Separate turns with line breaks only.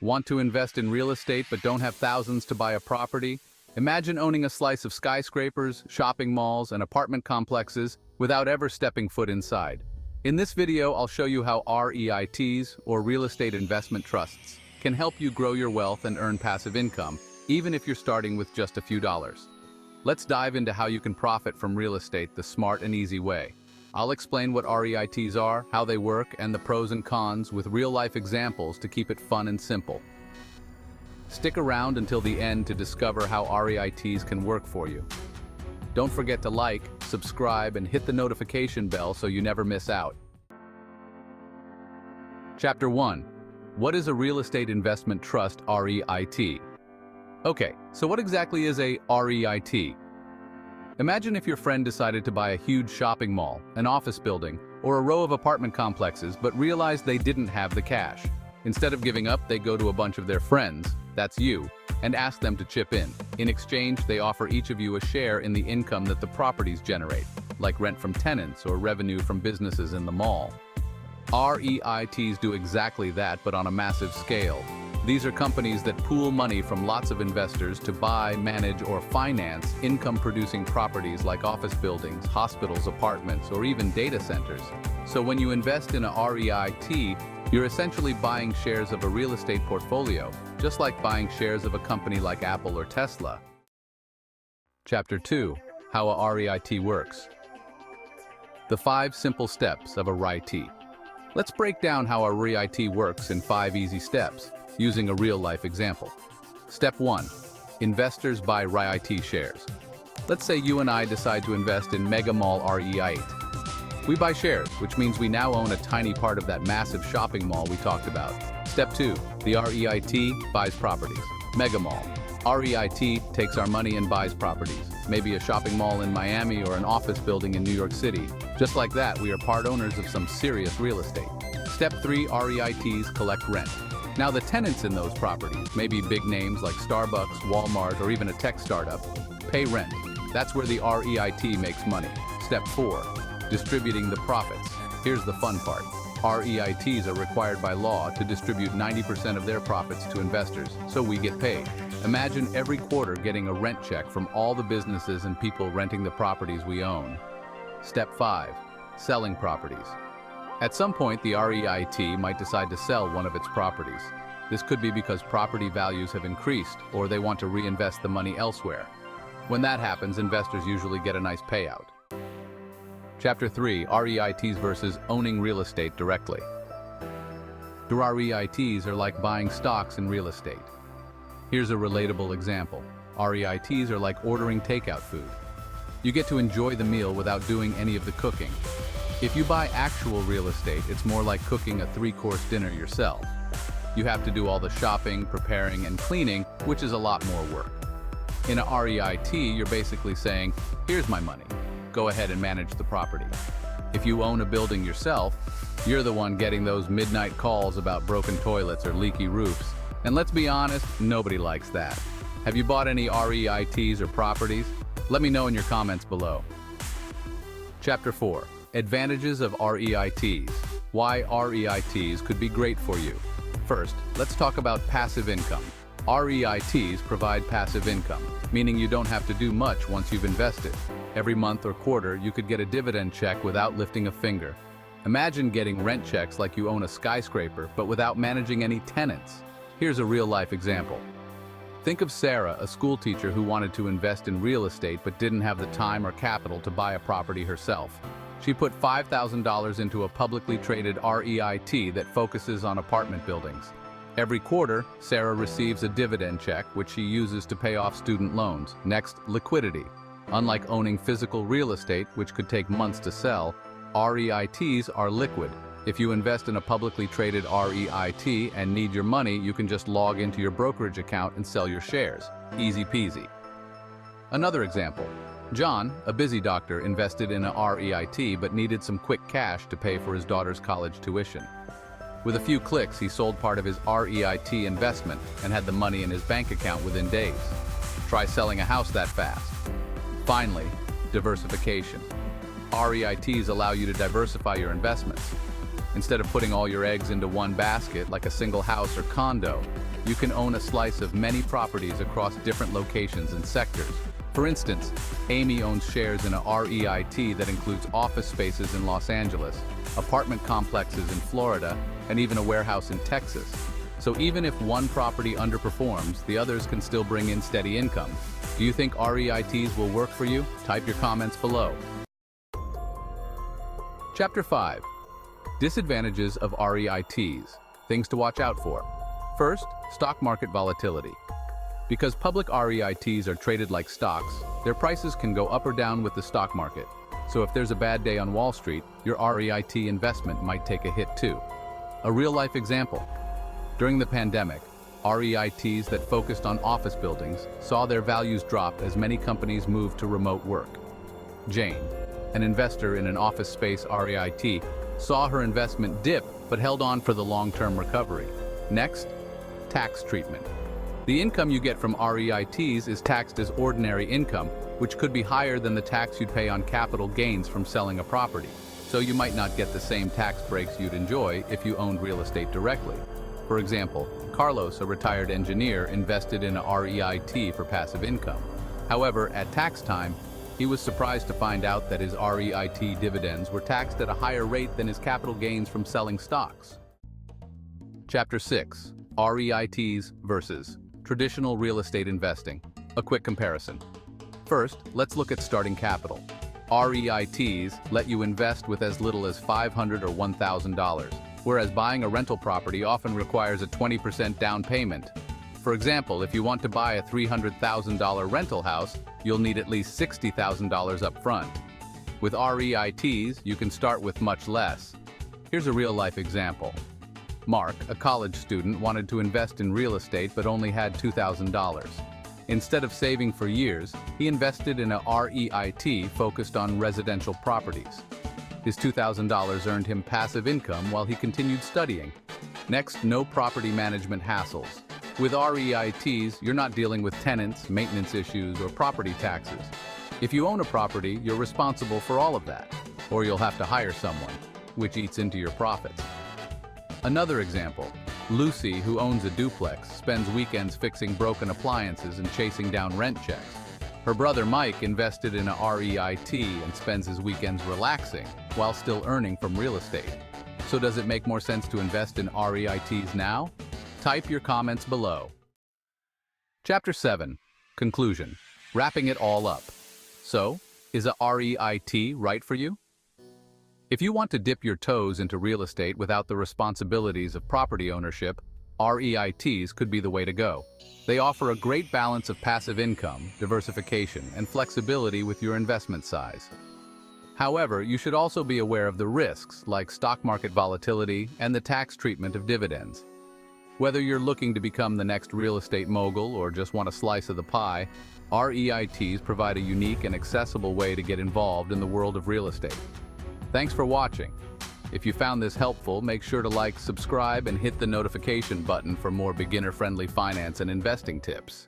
Want to invest in real estate but don't have thousands to buy a property? Imagine owning a slice of skyscrapers, shopping malls, and apartment complexes without ever stepping foot inside. In this video, I'll show you how REITs, or real estate investment trusts, can help you grow your wealth and earn passive income, even if you're starting with just a few dollars. Let's dive into how you can profit from real estate the smart and easy way. I'll explain what REITs are, how they work, and the pros and cons with real-life examples to keep it fun and simple. Stick around until the end to discover how REITs can work for you. Don't forget to like, subscribe, and hit the notification bell so you never miss out. Chapter 1. What is a real estate investment trust REIT? Okay, so what exactly is a REIT? Imagine if your friend decided to buy a huge shopping mall, an office building, or a row of apartment complexes but realized they didn't have the cash. Instead of giving up, they go to a bunch of their friends, that's you, and ask them to chip in. In exchange, they offer each of you a share in the income that the properties generate, like rent from tenants or revenue from businesses in the mall. REITs do exactly that, but on a massive scale. These are companies that pool money from lots of investors to buy, manage, or finance income-producing properties like office buildings, hospitals, apartments, or even data centers. So when you invest in a REIT, you're essentially buying shares of a real estate portfolio, just like buying shares of a company like Apple or Tesla. Chapter 2. How a REIT works. The 5 simple steps of a REIT. Let's break down how a REIT works in 5 easy steps, using a real-life example. Step 1. Investors buy REIT shares. Let's say you and I decide to invest in Mega Mall REIT. We buy shares, which means we now own a tiny part of that massive shopping mall we talked about. Step 2. The REIT buys properties. Mega Mall. REIT takes our money and buys properties, maybe a shopping mall in Miami or an office building in New York City. Just like that, we are part owners of some serious real estate. Step 3. REITs collect rent. Now the tenants in those properties, maybe big names like Starbucks, Walmart, or even a tech startup, pay rent. That's where the REIT makes money. Step 4. Distributing the profits. Here's the fun part. REITs are required by law to distribute 90% of their profits to investors, so we get paid. Imagine every quarter getting a rent check from all the businesses and people renting the properties we own. Step 5. Selling properties. At some point, the REIT might decide to sell one of its properties. This could be because property values have increased or they want to reinvest the money elsewhere. When that happens, investors usually get a nice payout. Chapter 3. REITs versus owning real estate directly. The REITs are like buying stocks in real estate. Here's a relatable example. REITs are like ordering takeout food. You get to enjoy the meal without doing any of the cooking. If you buy actual real estate, it's more like cooking a 3-course dinner yourself. You have to do all the shopping, preparing, and cleaning, which is a lot more work. In a REIT, you're basically saying, here's my money. Go ahead and manage the property. If you own a building yourself, you're the one getting those midnight calls about broken toilets or leaky roofs. And let's be honest, nobody likes that. Have you bought any REITs or properties? Let me know in your comments below. Chapter 4. Advantages of REITs. Why REITs could be great for you. First, let's talk about passive income. REITs provide passive income, meaning you don't have to do much once you've invested. Every month or quarter, you could get a dividend check without lifting a finger. Imagine getting rent checks like you own a skyscraper, but without managing any tenants. Here's a real-life example. Think of Sarah, a school teacher who wanted to invest in real estate but didn't have the time or capital to buy a property herself. She put $5,000 into a publicly traded REIT that focuses on apartment buildings. Every quarter, Sarah receives a dividend check, which she uses to pay off student loans. Next, liquidity. Unlike owning physical real estate, which could take months to sell, REITs are liquid. If you invest in a publicly traded REIT and need your money, you can just log into your brokerage account and sell your shares. Easy peasy. Another example. John, a busy doctor, invested in a REIT but needed some quick cash to pay for his daughter's college tuition. With a few clicks, he sold part of his REIT investment and had the money in his bank account within days. Try selling a house that fast. Finally, diversification. REITs allow you to diversify your investments. Instead of putting all your eggs into one basket like a single house or condo, you can own a slice of many properties across different locations and sectors. For instance, Amy owns shares in a REIT that includes office spaces in Los Angeles, apartment complexes in Florida, and even a warehouse in Texas. So even if one property underperforms, the others can still bring in steady income. Do you think REITs will work for you? Type your comments below. Chapter 5. Disadvantages of REITs. Things to watch out for. First, stock market volatility. Because public REITs are traded like stocks, their prices can go up or down with the stock market. So if there's a bad day on Wall Street, your REIT investment might take a hit too. A real-life example. During the pandemic, REITs that focused on office buildings saw their values drop as many companies moved to remote work. Jane, an investor in an office space REIT, saw her investment dip but held on for the long-term recovery. Next, tax treatment. The income you get from REITs is taxed as ordinary income, which could be higher than the tax you'd pay on capital gains from selling a property. So you might not get the same tax breaks you'd enjoy if you owned real estate directly. For example, Carlos, a retired engineer, invested in a REIT for passive income. However, at tax time, he was surprised to find out that his REIT dividends were taxed at a higher rate than his capital gains from selling stocks. Chapter 6. REITs versus traditional real estate investing. A quick comparison. First, let's look at starting capital. REITs let you invest with as little as $500 or $1,000, whereas buying a rental property often requires a 20% down payment. For example, if you want to buy a $300,000 rental house, you'll need at least $60,000 up front. With REITs, you can start with much less. Here's a real-life example. Mark, a college student, wanted to invest in real estate but only had $2,000. Instead of saving for years, he invested in a REIT focused on residential properties. His $2,000 earned him passive income while he continued studying. Next, no property management hassles. With REITs, you're not dealing with tenants, maintenance issues, or property taxes. If you own a property, you're responsible for all of that, or you'll have to hire someone, which eats into your profits. Another example, Lucy, who owns a duplex, spends weekends fixing broken appliances and chasing down rent checks. Her brother Mike invested in a REIT and spends his weekends relaxing while still earning from real estate. So does it make more sense to invest in REITs now? Type your comments below. Chapter 7. Conclusion. Wrapping it all up. So, is a REIT right for you? If you want to dip your toes into real estate without the responsibilities of property ownership, REITs could be the way to go. They offer a great balance of passive income, diversification, and flexibility with your investment size. However, you should also be aware of the risks like stock market volatility and the tax treatment of dividends. Whether you're looking to become the next real estate mogul or just want a slice of the pie, REITs provide a unique and accessible way to get involved in the world of real estate. Thanks for watching. If you found this helpful, make sure to like, subscribe, and hit the notification button for more beginner-friendly finance and investing tips.